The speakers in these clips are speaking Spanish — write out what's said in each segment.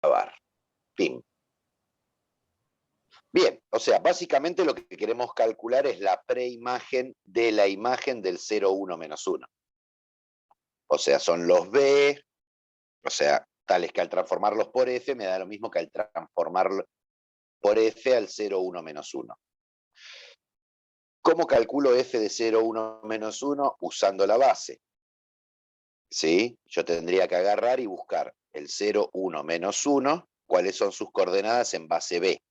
grabar. Pim. Bien, o sea, básicamente lo que queremos calcular es la preimagen de la imagen del 0, 1, menos 1. O sea, son los B, o sea, tales que al transformarlos por F me da lo mismo que al transformarlo por F al 0, 1, menos 1. ¿Cómo calculo F de 0, 1, menos 1? Usando la base. ¿Sí? Yo tendría que agarrar y buscar el 0, 1, menos 1, cuáles son sus coordenadas en base B.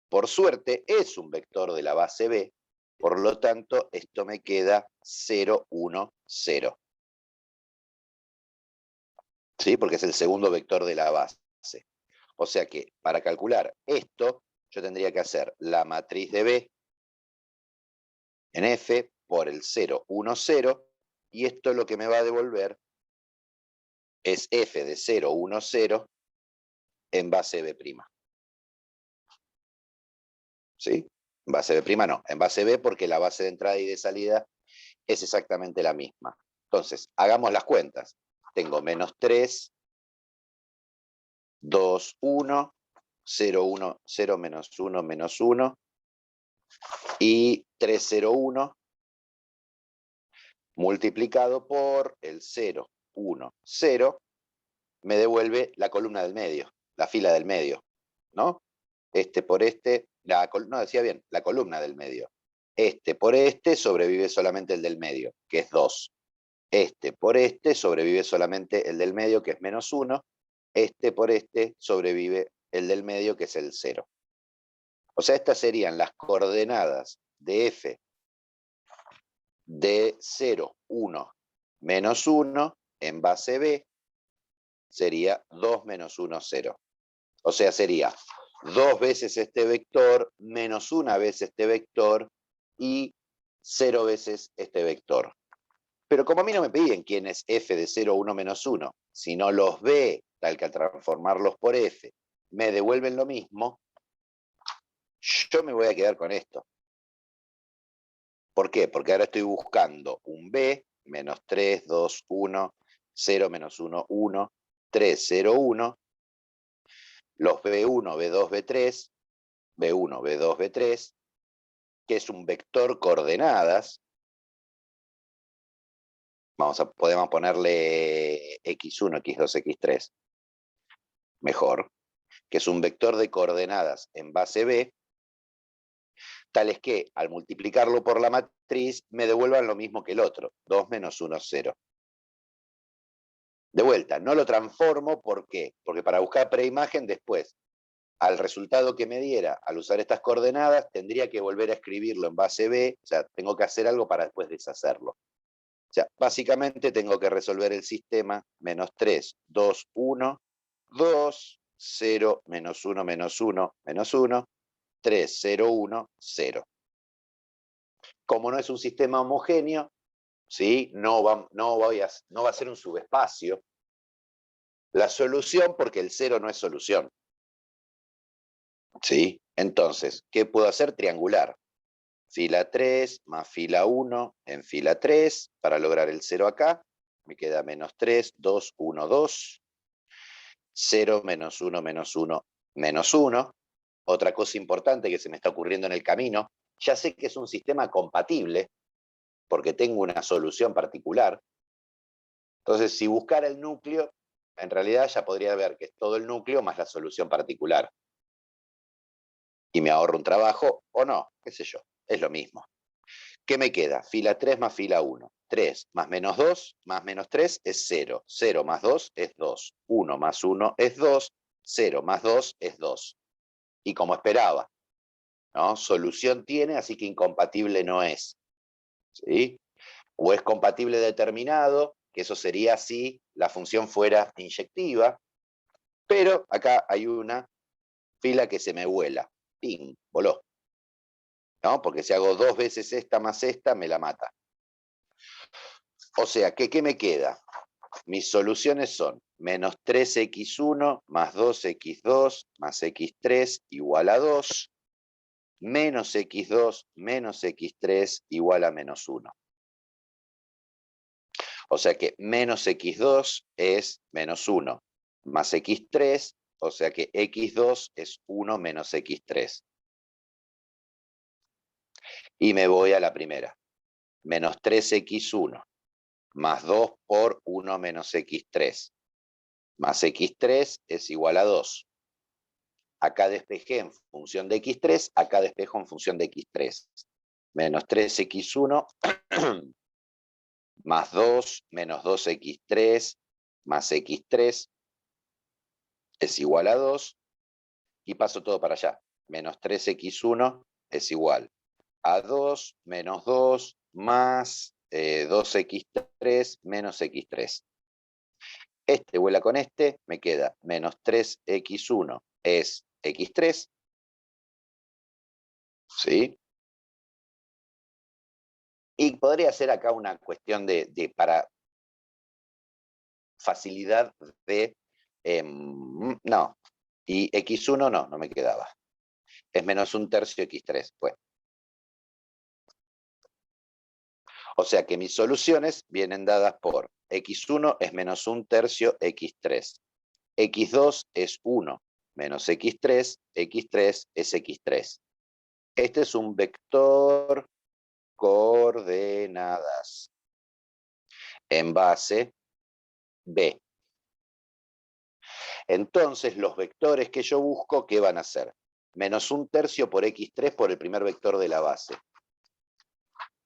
Por suerte, es un vector de la base B, por lo tanto, esto me queda 0, 1, 0. ¿Sí? Porque es el segundo vector de la base. O sea que, para calcular esto, yo tendría que hacer la matriz de B en F por el 0, 1, 0, y esto lo que me va a devolver es F de 0, 1, 0 en base B'. ¿Sí? En base B' no, en base B porque la base de entrada y de salida es exactamente la misma. Entonces, hagamos las cuentas. Tengo menos 3, 2, 1, 0, 1, 0, menos 1, menos 1, y 3, 0, 1, multiplicado por el 0, 1, 0, me devuelve la columna del medio, la fila del medio, ¿no? Este por este, no decía bien, la columna del medio. Este por este sobrevive solamente el del medio, que es 2. Este por este sobrevive solamente el del medio, que es menos 1. Este por este sobrevive el del medio, que es el 0. O sea, estas serían las coordenadas de F de 0, 1, menos 1 en base B, sería 2 menos 1, 0. O sea, sería 2 veces este vector, menos 1 vez este vector, y 0 veces este vector. Pero como a mí no me piden quién es F de 0, 1, menos 1, sino los B, tal que al transformarlos por F, me devuelven lo mismo, yo me voy a quedar con esto. ¿Por qué? Porque ahora estoy buscando un B, menos 3, 2, 1, 0, menos 1, 1, 3, 0, 1, los B1, B2, B3, B1, B2, B3, que es un vector coordenadas. Podemos ponerle x1, x2, x3, mejor, que es un vector de coordenadas en base B, tales que al multiplicarlo por la matriz me devuelvan lo mismo que el otro, 2 menos 1, 0. De vuelta, no lo transformo, ¿por qué? Porque para buscar preimagen después, al resultado que me diera, al usar estas coordenadas, tendría que volver a escribirlo en base B, o sea, tengo que hacer algo para después deshacerlo. O sea, básicamente tengo que resolver el sistema menos 3, 2, 1, 2, 0, menos 1, menos 1, menos 1, 3, 0, 1, 0. Como no es un sistema homogéneo, ¿sí? no va a ser un subespacio. La solución, porque el 0 no es solución. ¿Sí? Entonces, ¿qué puedo hacer? Triangular. Fila 3 más fila 1 en fila 3 para lograr el 0 acá. Me queda menos 3, 2, 1, 2. 0, menos 1, menos 1, menos 1. Otra cosa importante que se me está ocurriendo en el camino, ya sé que es un sistema compatible, porque tengo una solución particular. Entonces, si buscara el núcleo, en realidad ya podría ver que es todo el núcleo más la solución particular. Y me ahorro un trabajo, o no, qué sé yo, es lo mismo. ¿Qué me queda? Fila 3 más fila 1. 3 más menos 2 más menos 3 es 0. 0 más 2 es 2. 1 más 1 es 2. 0 más 2 es 2. Y como esperaba, ¿no? Solución tiene, así que incompatible no es. ¿Sí? O es compatible determinado, que eso sería si la función fuera inyectiva, pero acá hay una fila que se me vuela. ¡Ping! Voló. ¿No? Porque si hago 2 veces esta más esta, me la mata. O sea, ¿qué me queda? Mis soluciones son menos 3x1 más 2x2 más x3 igual a 2, menos x2 menos x3 igual a menos 1. O sea que menos x2 es menos 1, más x3 o sea que x2 es 1 menos x3. Y me voy a la primera. Menos 3x1 más 2 por 1 menos x3 más x3 es igual a 2. Acá despejé en función de x3, acá despejo en función de x3. Menos 3x1 más 2 menos 2x3 más x3 es igual a 2. Y paso todo para allá. Menos 3x1 es igual a 2 menos 2 más 2x3 menos x3. Este vuela con este, me queda menos 3x1 es x3. ¿Sí? Y podría ser acá una cuestión para facilidad de... no, y x1 no me quedaba. Es menos 1/3 x3. Bueno. O sea que mis soluciones vienen dadas por x1 es menos 1/3 x3. x2 es 1 menos x3, x3 es x3. Este es un vector coordenadas en base B. Entonces los vectores que yo busco, ¿qué van a ser? Menos 1/3 por x3 por el primer vector de la base.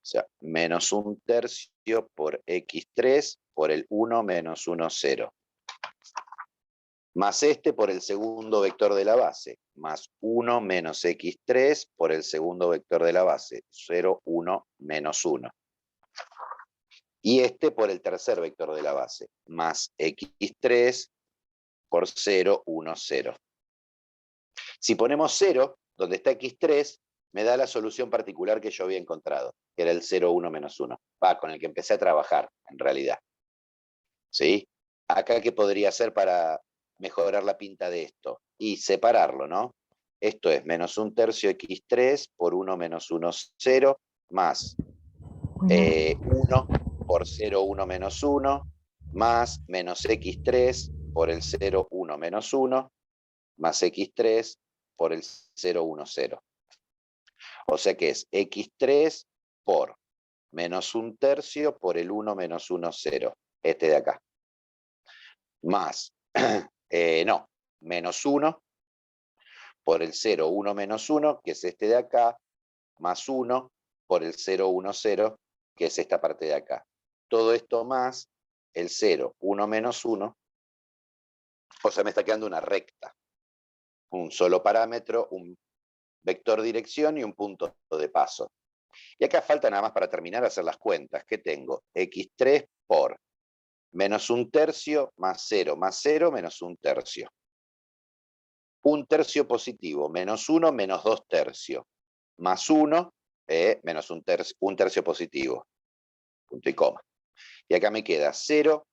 O sea, menos 1/3 por x3 por el 1 menos 1, 0. Más este por el segundo vector de la base, más 1 menos x3 por el segundo vector de la base, 0, 1, menos 1. Y este por el tercer vector de la base, más x3 por 0, 1, 0. Si ponemos 0, donde está x3, me da la solución particular que yo había encontrado, que era el 0, 1, menos 1. Con el que empecé a trabajar, en realidad. ¿Sí? Acá, ¿qué podría hacer para mejorar la pinta de esto? Y separarlo, ¿no? Esto es menos 1/3 x3 por 1 menos 1, 0, más 1 por 0, 1 menos 1, más menos x3 por el 0, 1 menos 1, más x3 por el 0, 1, 0. O sea que es x3 por menos 1/3 por el 1 menos 1, 0. Este de acá. Más, menos 1 por el 0, 1 menos 1, que es este de acá, más 1 por el 0, 1, 0, que es esta parte de acá. Todo esto más el 0, 1 menos 1, o sea, me está quedando una recta. Un solo parámetro, un vector dirección y un punto de paso. Y acá falta nada más para terminar hacer las cuentas. ¿Qué tengo? x3 por menos 1/3 más 0 más 0 menos 1/3. 1/3 positivo, menos 1 menos 2/3. Más 1 menos 1/3 positivo. Punto y coma. Y acá me queda 0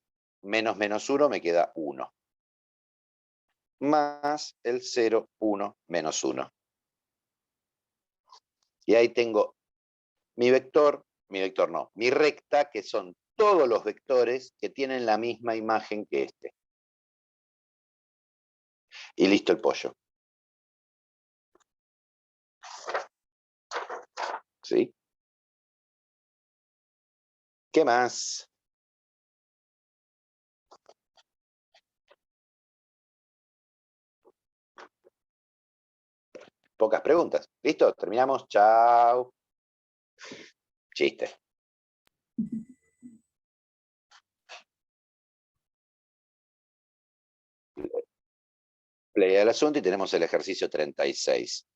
menos menos 1 me queda 1. Más el 0, 1, menos 1. Y ahí tengo mi vector no, mi recta, que son todos los vectores que tienen la misma imagen que este. Y listo el pollo. ¿Sí? ¿Qué más? Pocas preguntas. ¿Listo? Terminamos. Chao. Chiste. Play al asunto y tenemos el ejercicio 36.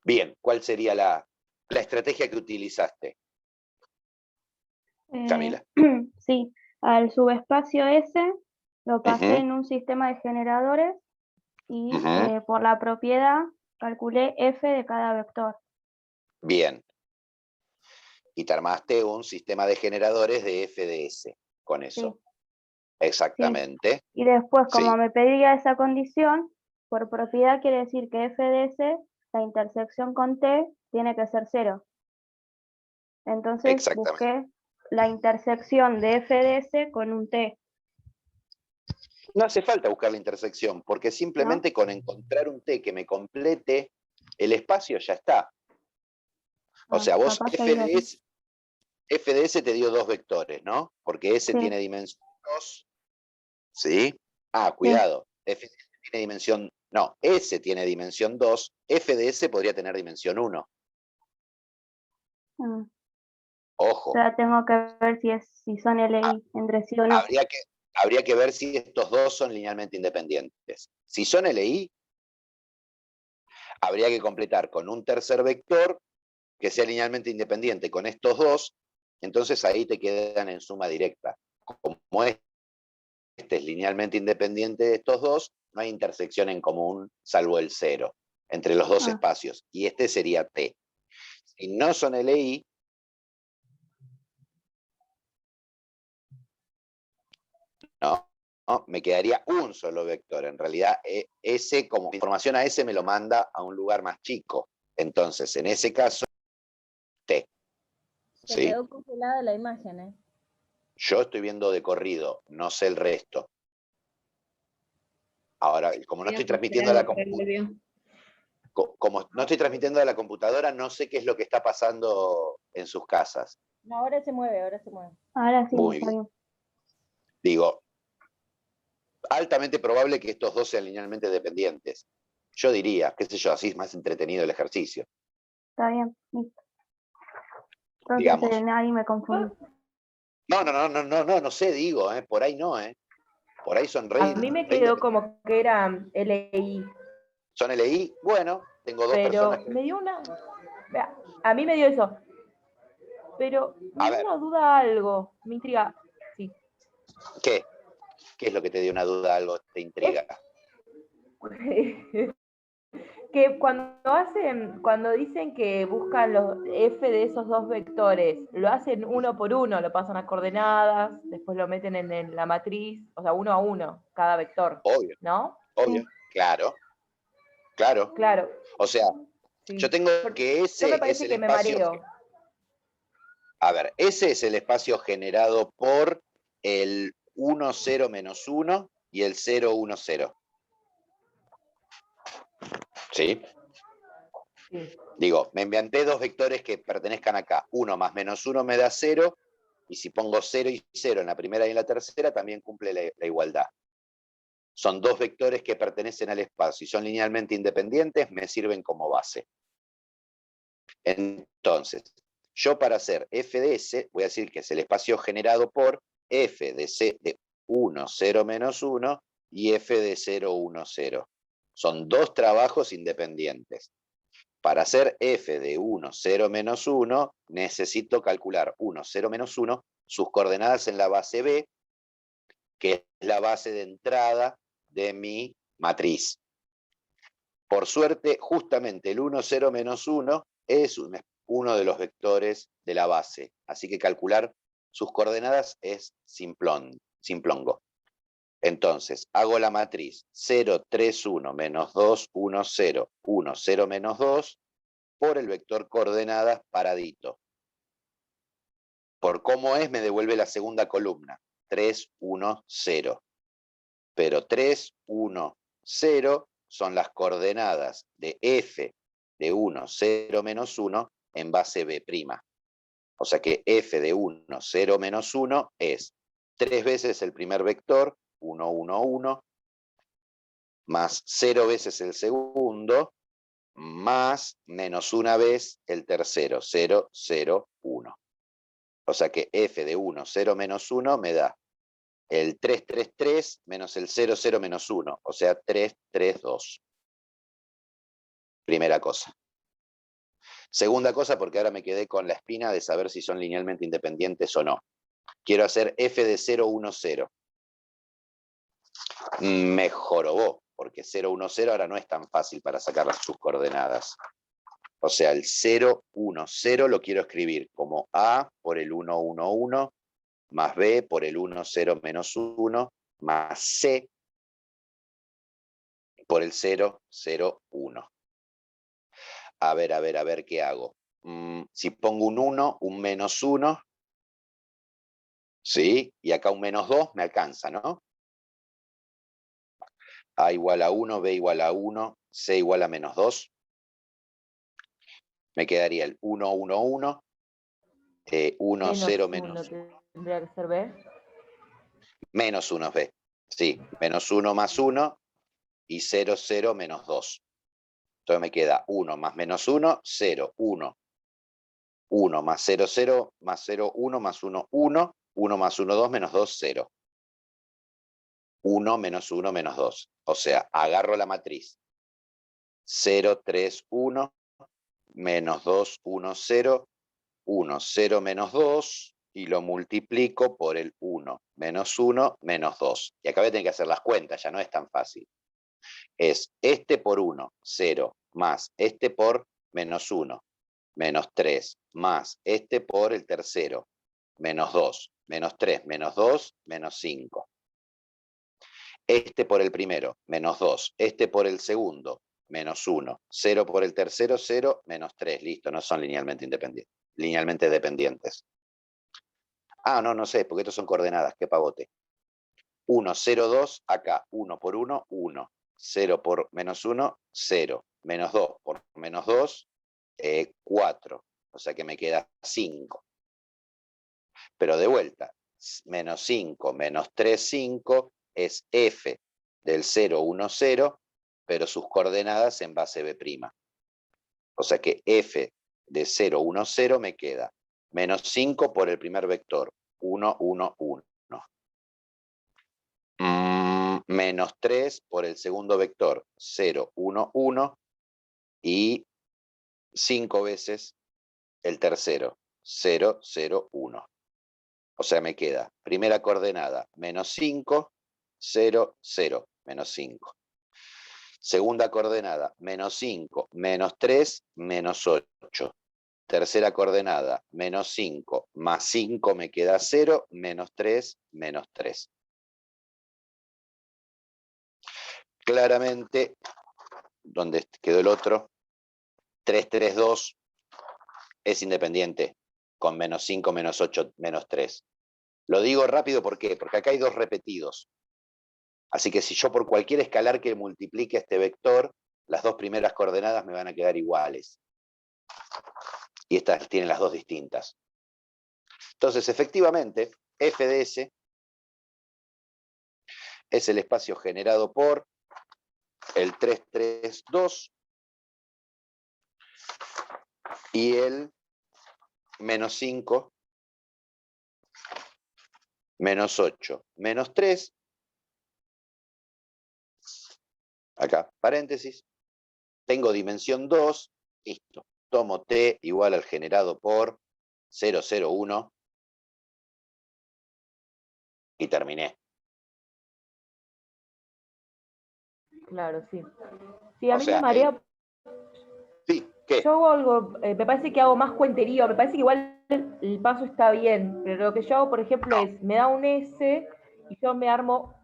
Bien, ¿cuál sería la estrategia que utilizaste, Camila? Sí, al subespacio S lo pasé Ujú, en un sistema de generadores y ujú. por la propiedad calculé f de cada vector. Bien. Y te armaste un sistema de generadores de FDS con Sí, eso. sí. Exactamente. Y después, como Sí, me pedía esa condición, por propiedad quiere decir que f de S, la intersección con t, tiene que ser 0. Entonces exactamente. busqué la intersección de f de S con un t. No hace falta buscar la intersección, porque simplemente con encontrar un T que me complete el espacio ya está. O sea, vos Capaz que ahí lo hice. f de S te dio dos vectores, ¿no? Porque S Sí, tiene dimensión 2, ¿sí? Ah, sí. cuidado, f de S tiene dimensión, no, S tiene dimensión 2, f de S podría tener dimensión 1. Mm. Ojo, Pero tengo que ver si son LI entre sí o no. habría que ver si estos dos son linealmente independientes. Si son LI, habría que completar con un tercer vector que sea linealmente independiente con estos dos, entonces ahí te quedan en suma directa. Como este es linealmente independiente de estos dos, no hay intersección en común salvo el cero entre los dos Ah, espacios, y este sería T. Si no son LI, no, no, me quedaría un solo vector. En realidad, S, como información a S, me lo manda a un lugar más chico. Entonces, en ese caso, T. Se ¿Sí? quedó congelada la imagen, ¿eh? Yo estoy viendo de corrido, no sé el resto. Ahora, como no estoy transmitiendo a la computadora, como no estoy transmitiendo a la computadora, no sé qué es lo que está pasando en sus casas. No, ahora se mueve, ahora se mueve. ahora sí, Muy está bien. bien. Digo, altamente probable que estos dos sean linealmente dependientes. Yo diría, qué sé yo, así es más entretenido el ejercicio. Está bien, listo. Entonces Digamos. ahí me confundí. No sé, digo, por ahí no, por ahí son A mí me quedó como que era LI, son LI, bueno, tengo dos personas pero que... me dio una... A mí me dio eso, pero me A dio ver, una duda algo, me intriga. Sí. ¿qué? ¿Qué es lo que te dio una duda, algo te Es intriga? que cuando dicen que buscan los f de esos dos vectores, lo hacen uno por uno, lo pasan a coordenadas, después lo meten en la matriz, o sea, uno a uno, cada vector, Obvio, ¿no? obvio, claro, claro. Claro, O sea, yo sí. tengo que Yo me ese es parece el que me espacio... mareo. A ver, ese es el espacio generado por el 1, 0, menos 1 y el 0, 1, 0. ¿Sí? Sí. Digo, me inventé dos vectores que pertenezcan acá. 1 más menos 1 me da 0, y si pongo 0 y 0 en la primera y en la tercera, también cumple la igualdad. Son dos vectores que pertenecen al espacio y son linealmente independientes, me sirven como base. Entonces, yo para hacer f de S, voy a decir que es el espacio generado por f de C de 1, 0, menos 1 y f de 0, 1, 0. Son dos trabajos independientes. Para hacer f de 1, 0, menos 1, necesito calcular 1, 0, menos 1, sus coordenadas en la base B, que es la base de entrada de mi matriz. Por suerte, justamente el 1, 0, menos 1 es uno de los vectores de la base. Así que calcular sus coordenadas es simplongo. Entonces, hago la matriz 0, 3, 1, menos 2, 1, 0, 1, 0, menos 2, por el vector coordenadas paradito. Por cómo es, me devuelve la segunda columna, 3, 1, 0. Pero 3, 1, 0 son las coordenadas de f de 1, 0, menos 1 en base B'. O sea que f de 1, 0, menos 1 es 3 veces el primer vector, 1, 1, 1, más 0 veces el segundo, más menos una vez el tercero, 0, 0, 1. O sea que f de 1, 0, menos 1 me da el 3, 3, 3 menos el 0, 0, menos 1. O sea, 3, 3, 2. Primera cosa. Segunda cosa, porque ahora me quedé con la espina de saber si son linealmente independientes o no. Quiero hacer f de 0, 1, 0. Me jorobó, porque 0, 1, 0 ahora no es tan fácil para sacar sus coordenadas. O sea, el 0, 1, 0 lo quiero escribir como A por el 1, 1, 1, más B por el 1, 0, menos 1, más C por el 0, 0, 1. A ver, ¿qué hago? Si pongo un 1, un menos 1, ¿sí? Y acá un menos 2, me alcanza, ¿no? A igual a 1, B igual a 1, C igual a menos 2. Me quedaría el 1, 1, 1, 1, Menos 0, 1 menos 1. tendría que ser B. Menos 1 es B. Sí, menos 1 más 1 y 0, 0, menos 2. Entonces me queda 1 más menos 1, 0, 1. 1 más 0, 0, más 0, 1, más 1, 1. 1 más 1, 2, menos 2, 0. 1 menos 1 menos 2. O sea, agarro la matriz 0, 3, 1, menos 2, 1, 0, 1, 0, menos 2, y lo multiplico por el 1, menos 1, menos 2. Y acá voy a tener que hacer las cuentas, ya no es tan fácil. Es este por 1, 0, más este por menos 1, menos 3, más este por el tercero, menos 2, menos 3, menos 2, menos 5. Este por el primero, menos 2. Este por el segundo, menos 1. 0 por el tercero, 0, menos 3. Listo, no son linealmente dependientes. Ah, no sé, porque estos son coordenadas, qué pavote. 1, 0, 2, acá. 1 por 1, 1. 0 por menos 1, 0. Menos 2 por menos 2, 4. O sea que me queda 5. Pero de vuelta, menos 5, menos 3, 5, es f del 0, 1, 0, pero sus coordenadas en base B'. O sea que f de 0, 1, 0 me queda menos 5 por el primer vector, 1, 1, 1. Menos 3 por el segundo vector, 0, 1, 1, y 5 veces el tercero, 0, 0, 1. O sea, me queda primera coordenada, menos 5, 0, 0, menos 5. Segunda coordenada, menos 5, menos 3, menos 8. Tercera coordenada, menos 5, más 5 me queda 0, menos 3, menos 3. Claramente, ¿dónde quedó el otro? 3, 3, 2 es independiente con menos 5, menos 8, menos 3. Lo digo rápido, ¿por qué? Porque acá hay dos repetidos. Así que si yo por cualquier escalar que multiplique este vector, las dos primeras coordenadas me van a quedar iguales. Y estas tienen las dos distintas. Entonces, efectivamente, f de s es el espacio generado por el 3, 3, 2 y el menos 5, menos 8, menos 3. Acá, paréntesis. Tengo dimensión 2, listo. Tomo t igual al generado por 0, 0, 1 y terminé. Claro, sí. Sí, a O mí me sea, marea. sí, ¿qué? Yo hago algo, me parece que hago más cuenterío, me parece que igual el paso está bien, pero lo que yo hago, por ejemplo, es, me da un S y yo me armo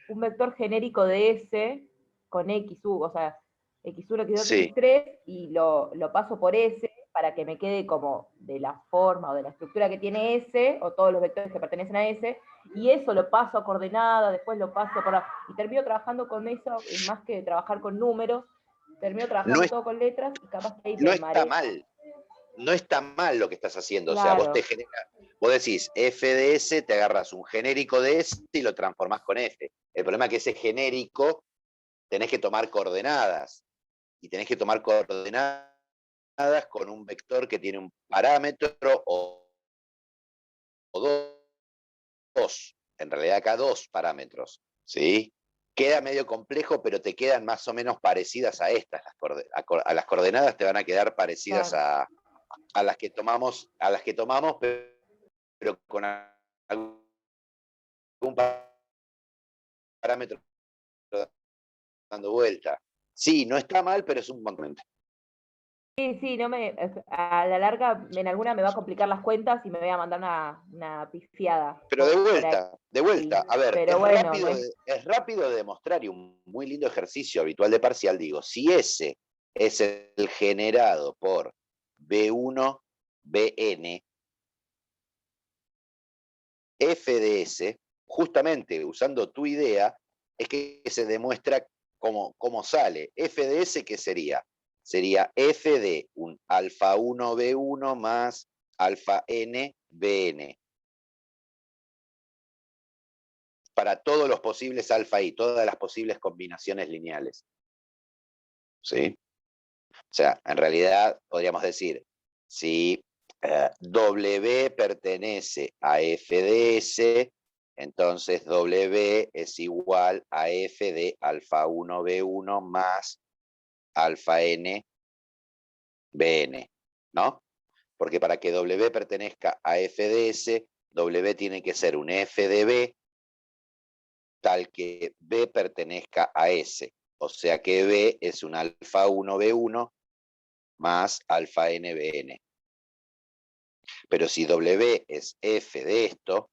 un vector genérico de S con XU, o sea, X1, X2, Sí, X3, y lo paso por S para que me quede como de la forma o de la estructura que tiene S, o todos los vectores que pertenecen a S, y eso lo paso a coordenada, después lo paso por... Y termino trabajando con eso, más que trabajar con números, termino no, trabajando todo con letras, y capaz que ahí no me está mareo. mal. No está mal lo que estás haciendo. O sea, Claro, vos decís f de s, te agarras un genérico de s y lo transformás con f. El problema es que ese genérico tenés que tomar coordenadas. Y tenés que tomar coordenadas con un vector que tiene un parámetro o dos. En realidad acá dos parámetros. ¿Sí? Queda medio complejo, pero te quedan más o menos parecidas a estas. A las coordenadas te van a quedar parecidas claro. a las que tomamos, pero con algún parámetro dando vuelta. Sí, no está mal, pero es un montón. Sí, sí, a la larga en alguna me va a complicar las cuentas y me voy a mandar una pifiada Pero de por ahí. vuelta, a ver, Pero bueno, no es rápido de demostrar y un muy lindo ejercicio habitual de parcial. Digo, si ese es el generado por B1, Bn, f de s, justamente usando tu idea, es que se demuestra cómo sale. F de S, ¿qué sería? Sería F de un alfa 1 B1 más alfa N Bn. Para todos los posibles alfa I, todas las posibles combinaciones lineales. ¿Sí? O sea, en realidad podríamos decir, si W pertenece a F de S, entonces W es igual a F de alfa 1 B1 más alfa N Bn, ¿no? Porque para que W pertenezca a F de S, W tiene que ser un F de B, tal que B pertenezca a S. O sea que B es un alfa 1 B1 más alfa N Bn. Pero si W es F de esto,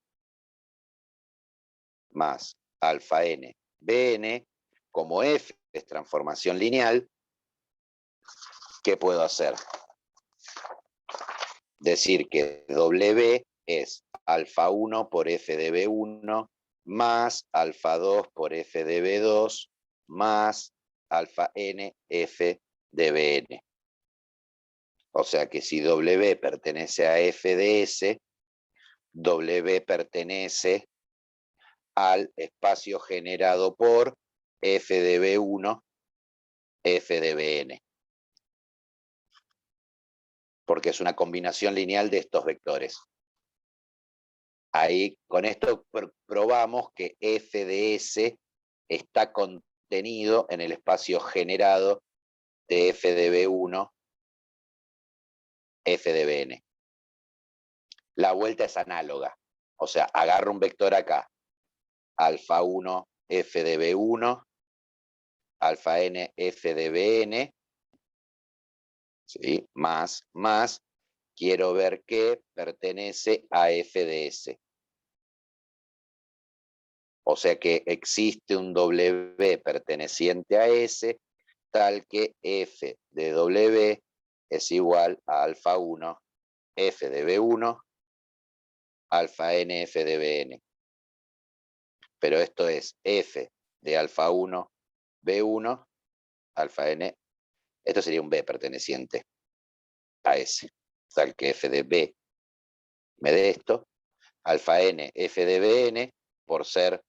más alfa N Bn, como F es transformación lineal, ¿qué puedo hacer? Decir que W es alfa 1 por F de B1 más alfa 2 por F de B2 más alfa N F de Bn. O sea que si W pertenece a F de S, W pertenece al espacio generado por F de B1, F de Bn. Porque es una combinación lineal de estos vectores. Ahí, con esto probamos que F de S está contenido en el espacio generado de F de B1, F de Bn. La vuelta es análoga. O sea, agarro un vector acá, alfa 1, F de B1, alfa N, F de Bn, ¿sí? más, quiero ver que pertenece a F de S. O sea que existe un W perteneciente a S, tal que F de W es igual a alfa 1, F de B1, alfa N, F de Bn. Pero esto es F de alfa 1, B1, alfa N. Esto sería un B perteneciente a S, tal que F de B me dé esto, alfa N, F de Bn, por ser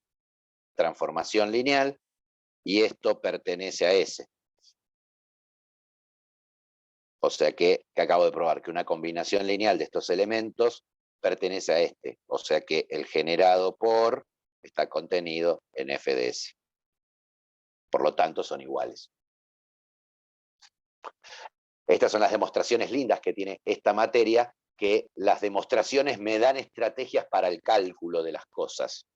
transformación lineal, y esto pertenece a S. O sea que acabo de probar que una combinación lineal de estos elementos pertenece a este. O sea que el generado por está contenido en F de S. Por lo tanto, son iguales. Estas son las demostraciones lindas que tiene esta materia, que las demostraciones me dan estrategias para el cálculo de las cosas.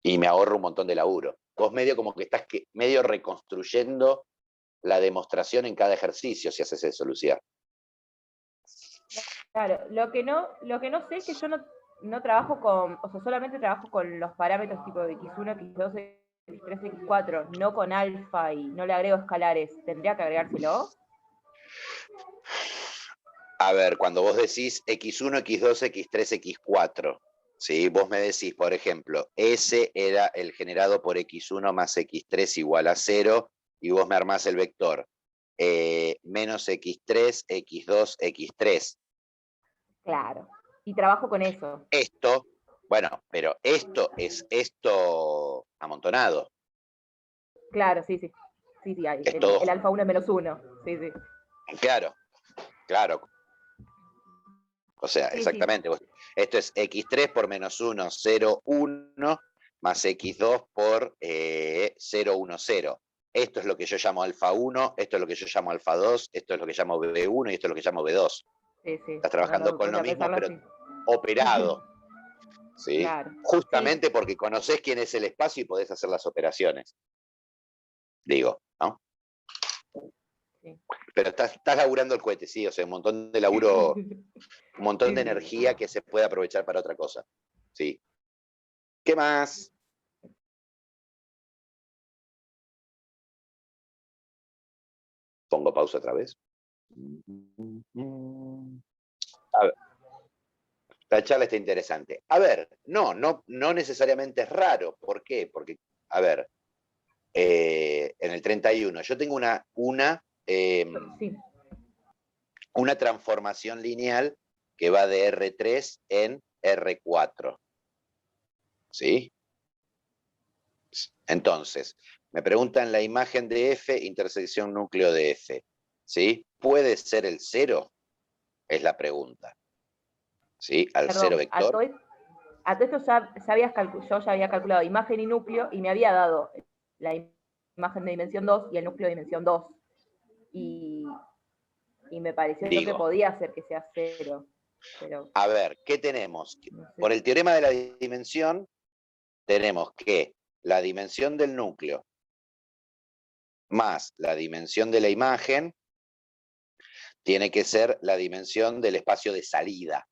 Y me ahorro un montón de laburo. Vos medio como que estás medio reconstruyendo la demostración en cada ejercicio, si haces eso, Lucía. Claro, lo que no sé es que yo no trabajo con, o sea, solamente trabajo con los parámetros tipo de x1, x2, x3, x4, no con alfa y no le agrego escalares. ¿Tendría que agregárselo? A ver, cuando vos decís x1, x2, x3, x4, ¿sí? Vos me decís, por ejemplo, S era el generado por x1 más x3 igual a 0, y vos me armás el vector menos x3, x2, x3. Claro. Y trabajo con eso. Esto, bueno, pero esto es esto amontonado. Claro, sí. Sí, Es todo, el alfa 1 es menos 1. Sí. claro. O sea, Sí. exactamente. Esto es x3 por menos 1, 0, 1, más x2 por 0, 1, 0. Esto es lo que yo llamo alfa 1, esto es lo que yo llamo alfa 2, esto es lo que llamo B1 y esto es lo que llamo B2. Sí. Estás trabajando con Voy lo a mismo, pensarlo pero así. operado. ¿Sí? Claro. Justamente porque conocés quién es el espacio y podés hacer las operaciones. Digo, ¿no? Sí. Pero estás laburando el cohete, sí, o sea, un montón de laburo, un montón de Sí. energía que se puede aprovechar para otra cosa. Sí. ¿Qué más? Pongo pausa otra vez. A ver, la charla está interesante. A ver, no necesariamente es raro. ¿Por qué? Porque a ver, en el 31, yo tengo Sí. una transformación lineal que va de R3 en R4. ¿Sí? Entonces, me preguntan la imagen de F, intersección núcleo de F. ¿Sí? ¿Puede ser el 0? Es la pregunta. ¿Sí? Al Perdón, 0 vector. a todo esto yo ya había calculado imagen y núcleo y me había dado la imagen de dimensión 2 y el núcleo de dimensión 2. Y me pareció que Digo, podía ser que sea 0. Pero, a ver, ¿qué tenemos? no sé. Por el teorema de la dimensión, tenemos que la dimensión del núcleo más la dimensión de la imagen tiene que ser la dimensión del espacio de salida.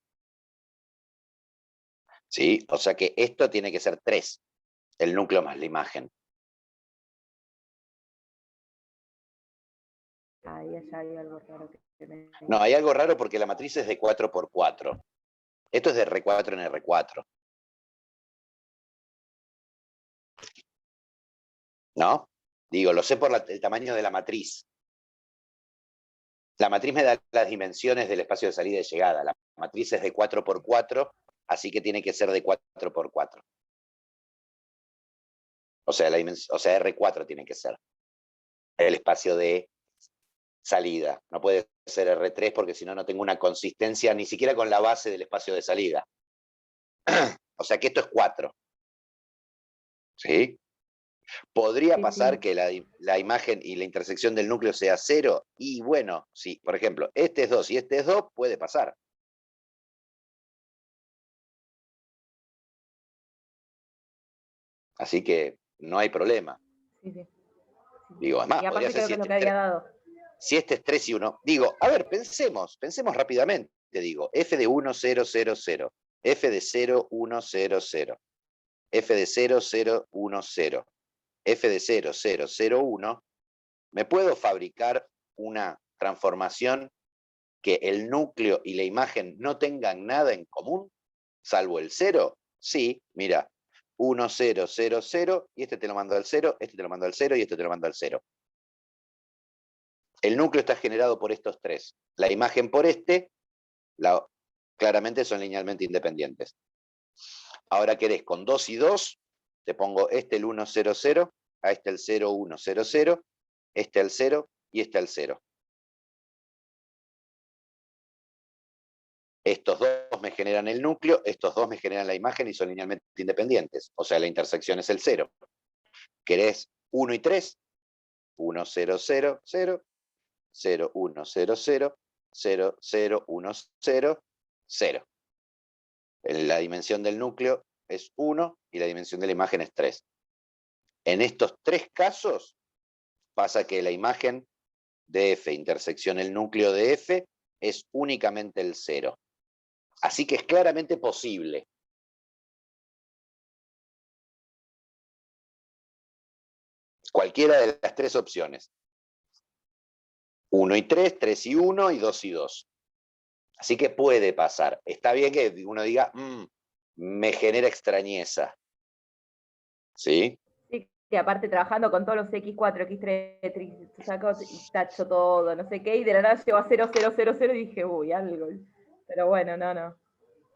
¿Sí? O sea que esto tiene que ser 3, el núcleo más la imagen. Ahí ya hay algo raro que me... No, hay algo raro porque la matriz es de 4 por 4. Esto es de R4 en R4. ¿No? Digo, lo sé por el tamaño de la matriz. La matriz me da las dimensiones del espacio de salida y llegada. La matriz es de 4 por 4, así que tiene que ser de 4 por 4. O sea, R4 tiene que ser el espacio de salida. No puede ser R3 porque si no, no tengo una consistencia ni siquiera con la base del espacio de salida. O sea que esto es 4. ¿Sí? ¿Podría pasar que la imagen y la intersección del núcleo sea 0? Y bueno, sí, por ejemplo, este es 2 y este es 2, puede pasar. Así que no hay problema. Sí. Digo, es más, Y podría aparte ser creo que es lo que había dado. si este es 3 y 1. Digo, a ver, pensemos rápidamente. Digo, f de 1, 0, 0, 0. F de 0, 1, 0, 0. F de 0, 0, 1, 0. F de 0, 0, 0, 1. ¿Me puedo fabricar una transformación que el núcleo y la imagen no tengan nada en común, salvo el 0? Sí, mira, 1, 0, 0, 0, y este te lo mando al 0, este te lo mando al 0 y este te lo mando al 0. El núcleo está generado por estos 3. La imagen por claramente son linealmente independientes. Ahora querés con 2 y 2, te pongo este el 1, 0, 0, a este el 0, 1, 0, 0, este al 0 y este al 0. Estos dos me generan el núcleo, estos dos me generan la imagen y son linealmente independientes. O sea, la intersección es el 0. ¿Querés 1 y 3? 1, 0, 0, 0, 0, 1, 0, 0, 0, 0, 1, 0, 0. La dimensión del núcleo es 1 y la dimensión de la imagen es 3. En estos 3 casos pasa que la imagen de F intersección el núcleo de F es únicamente el 0. Así que es claramente posible. Cualquiera de las 3 opciones. 1 y 3, 3 y 1 y 2 y 2. Así que puede pasar. Está bien que uno diga, me genera extrañeza. ¿Sí? Sí, que aparte trabajando con todos los X4, X3, saco y tacho todo, no sé qué, y de la nada llegó a 0, 0, 0, 0 y dije, uy, algo. Pero bueno, no.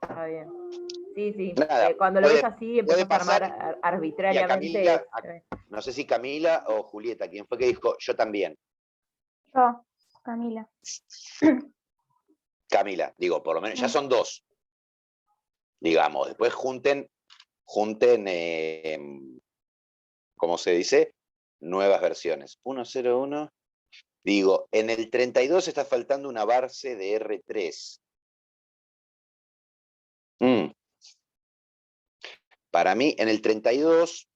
Está bien. Sí. Nada, Cuando lo ves así, puede empezás a pasar. armar Y a arbitrariamente. Camila, no sé si Camila o Julieta, ¿quién fue que dijo? Yo también. Yo, Camila. Camila, digo, por lo menos ya son 2. Digamos, después junten, ¿cómo se dice? Nuevas versiones. 1, 0, 1. Digo, en el 32 está faltando una base de R3. Para mí, en el 32,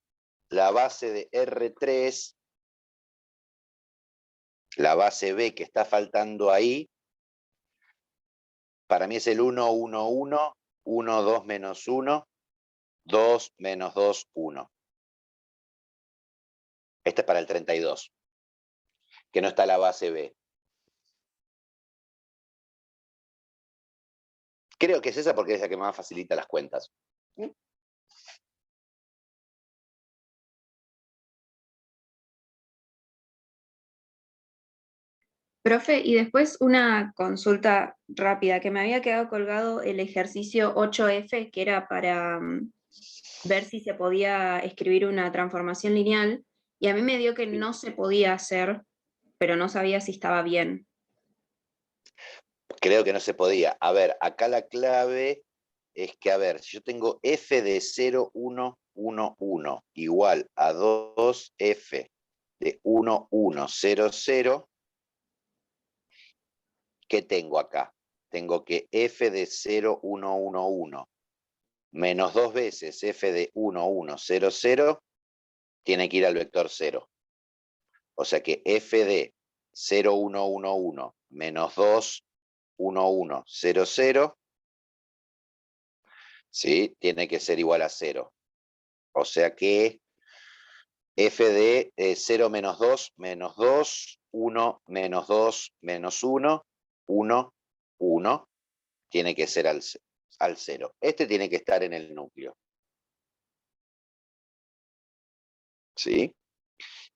la base de R3, la base B que está faltando ahí, para mí es el 1, 1, 1, 1, 2 menos 1, 2 menos 2, 1. Este es para el 32, que no está la base B. Creo que es esa porque es la que más facilita las cuentas. Profe, y después una consulta rápida, que me había quedado colgado el ejercicio 8F, que era para ver si se podía escribir una transformación lineal, y a mí me dio que no se podía hacer, pero no sabía si estaba bien. Creo que no se podía. A ver, acá la clave es que, a ver, si yo tengo f de 0, 1, 1, 1 igual a 2f de 1, 1, 0, 0, ¿qué tengo acá? Tengo que f de 0, 1, 1, 1 menos 2 veces f de 1, 1, 0, 0 tiene que ir al vector 0. O sea que f de 0, 1, 1, 1 menos 2, 1, 1, 0, 0, ¿sí? Tiene que ser igual a 0. O sea que f de 0 menos 2, 1 menos 2, menos 1, 1, 1, tiene que ser al 0. Este tiene que estar en el núcleo. ¿Sí?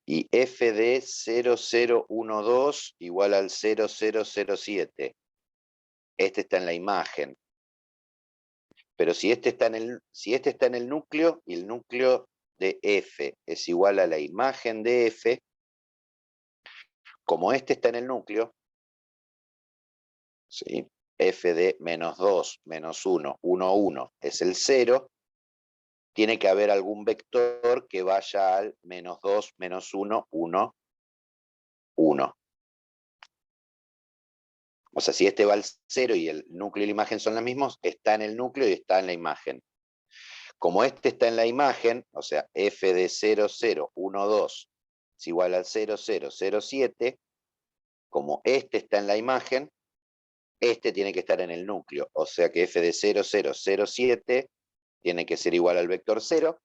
Y f de 0, 0, 1, 2 igual al 0, 0, 0, 7. Este está en la imagen. Pero si este está en el núcleo, y el núcleo de f es igual a la imagen de f, como este está en el núcleo, ¿sí? F de menos 2, menos 1, 1, 1 es el 0, tiene que haber algún vector que vaya al menos 2, menos 1, 1, 1. O sea, si este va al 0 y el núcleo y la imagen son los mismos, está en el núcleo y está en la imagen. Como este está en la imagen, o sea, f de 0, 0, 1, 2 es igual al 0, 0, 0, 7, como este está en la imagen, este tiene que estar en el núcleo. O sea que f de 0, 0, 0, 7 tiene que ser igual al vector 0.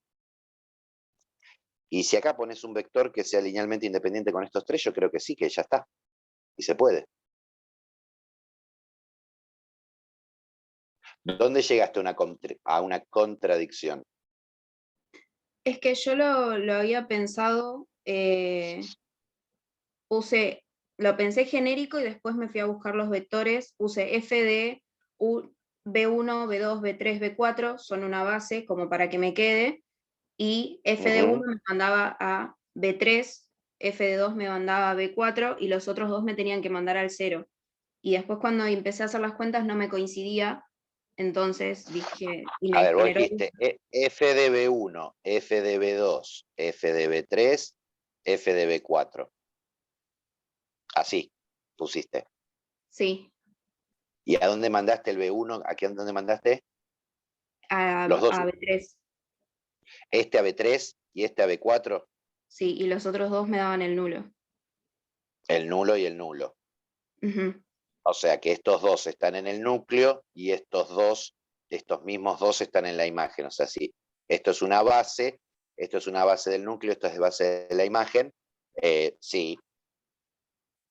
Y si acá pones un vector que sea linealmente independiente con estos tres, yo creo que sí, que ya está. Y se puede. ¿Dónde llegaste a una contradicción? Es que yo lo había pensado, lo pensé genérico y después me fui a buscar los vectores, puse f de B1, B2, B3, B4, son una base como para que me quede, y f de 1 me mandaba a B3, f de 2 me mandaba a B4, y los otros dos me tenían que mandar al 0. Y después cuando empecé a hacer las cuentas no me coincidía, entonces dije, y A me ver, vos generó... dijiste f de B1, f de B2, f de B3, f de B4. Así pusiste. Sí, ¿Y a dónde mandaste el B1? ¿A dónde mandaste? a Los dos. B3. Este a B3 y este a B4. Sí, y los otros dos me daban el nulo. El nulo y el nulo. Ujú. O sea que estos dos están en el núcleo y estos mismos dos están en la imagen. O sea, si esto es una base del núcleo, esto es base de la imagen, sí,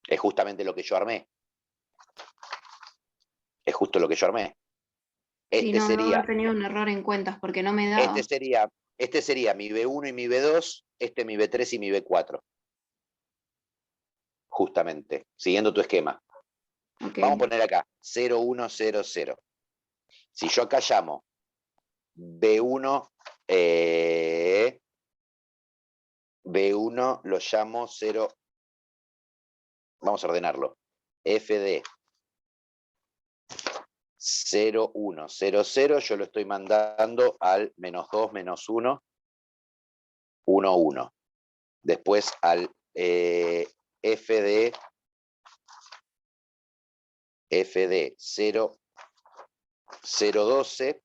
es justamente lo que yo armé. Es justo lo que yo armé. Sí, Este no, debo sería, haber tenido un error en cuentas porque no me este daba. sería, este sería mi B1 y mi B2, este mi B3 y mi B4. Justamente, siguiendo tu esquema. Ok. Vamos a poner acá 0, 1, 0, 0. Si yo acá llamo B1, B1 lo llamo 0, vamos a ordenarlo, f de 0, 1, 0, 0, yo lo estoy mandando al menos 2, menos 1, 1, 1. Después al f de 0, 0, 12,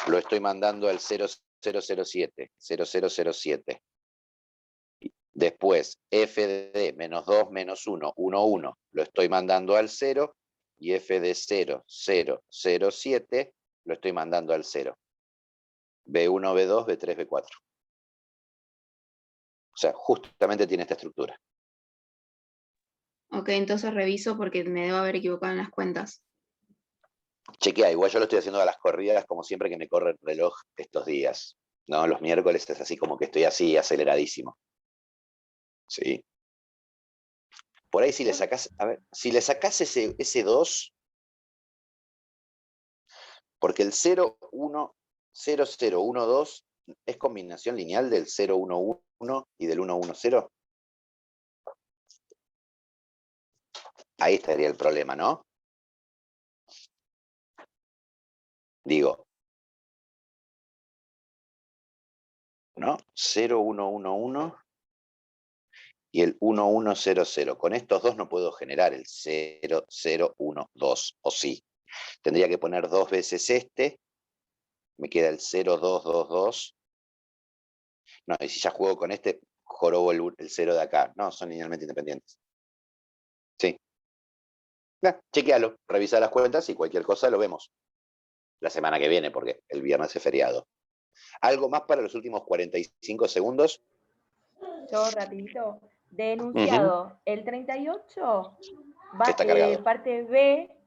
lo estoy mandando al 0, 0, 0, 7, 0, 0, 0, 7. Después, f de menos 2, menos 1, 1, 1, lo estoy mandando al 0, y f de 0, 0, 0, 7, lo estoy mandando al 0. B1, B2, B3, B4. O sea, justamente tiene esta estructura. Ok, entonces reviso porque me debo haber equivocado en las cuentas. Chequea, igual yo lo estoy haciendo a las corridas como siempre que me corre el reloj estos días. ¿No? Los miércoles es así como que estoy así aceleradísimo. ¿Sí? Por ahí si le sacás, a ver, si le sacás ese 2, porque el 0, 1, 0, 0, 1, 2 es combinación lineal del 0, 1, 1 y del 1, 1, 0. Ahí estaría el problema, ¿no? Digo, ¿no? 0, 1, 1, 1 y el 1, 1, 0, 0. Con estos dos no puedo generar el 0, 0, 1, 2, o sí. Tendría que poner 2 veces este, me queda el 0, 2, 2, 2. No, y si ya juego con este, jorobo el 0 de acá. No, son linealmente independientes. Sí. Chequealo, revisa las cuentas y cualquier cosa lo vemos la semana que viene, porque el viernes es feriado. ¿Algo más para los últimos 45 segundos? Yo rapidito, de enunciado, el 38 va Está cargado. parte B,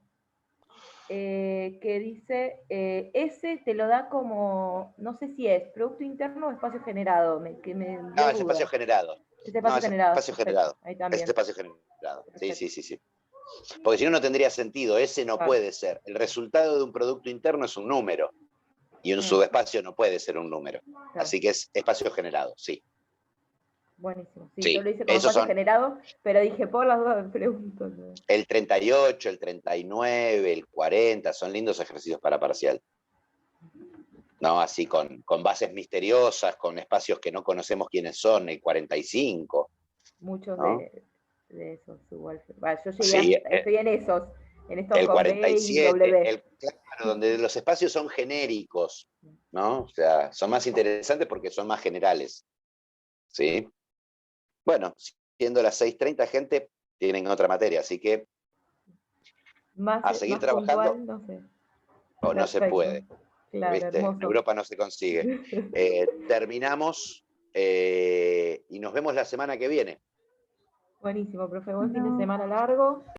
que dice, S te lo da como, no sé si es producto interno o espacio generado, que me dio No, es duda. espacio generado. Es No, espacio es generado. espacio Perfecto, generado. ahí Es también. espacio generado. Sí, Perfecto. sí, sí, sí. Porque si no, no tendría sentido. Ese no Claro. puede ser. El resultado de un producto interno es un número. Y un subespacio no puede ser un número. Claro. Así que es espacio generado, sí. Buenísimo. Sí, Sí, yo lo hice como esos espacio son generado, pero dije, por las dudas me pregunto. ¿No? el 38, el 39, el 40, son lindos ejercicios para parcial. ¿No? Así con bases misteriosas, con espacios que no conocemos quiénes son, el 45. Muchos ¿no? de esos igual. Bueno, yo llegué Sí, estoy en estos el con B y 47, W. claro, donde los espacios son genéricos, ¿no? O sea, son más interesantes porque son más generales. ¿Sí? Bueno, siendo las 6:30, gente, tienen otra materia, así que Más, a seguir más trabajando puntual, no sé. o no se Perfecto. puede. Claro, ¿Viste? En hermoso. Europa no se consigue. Terminamos y nos vemos la semana que viene. Buenísimo, profe. Buen fin de semana largo.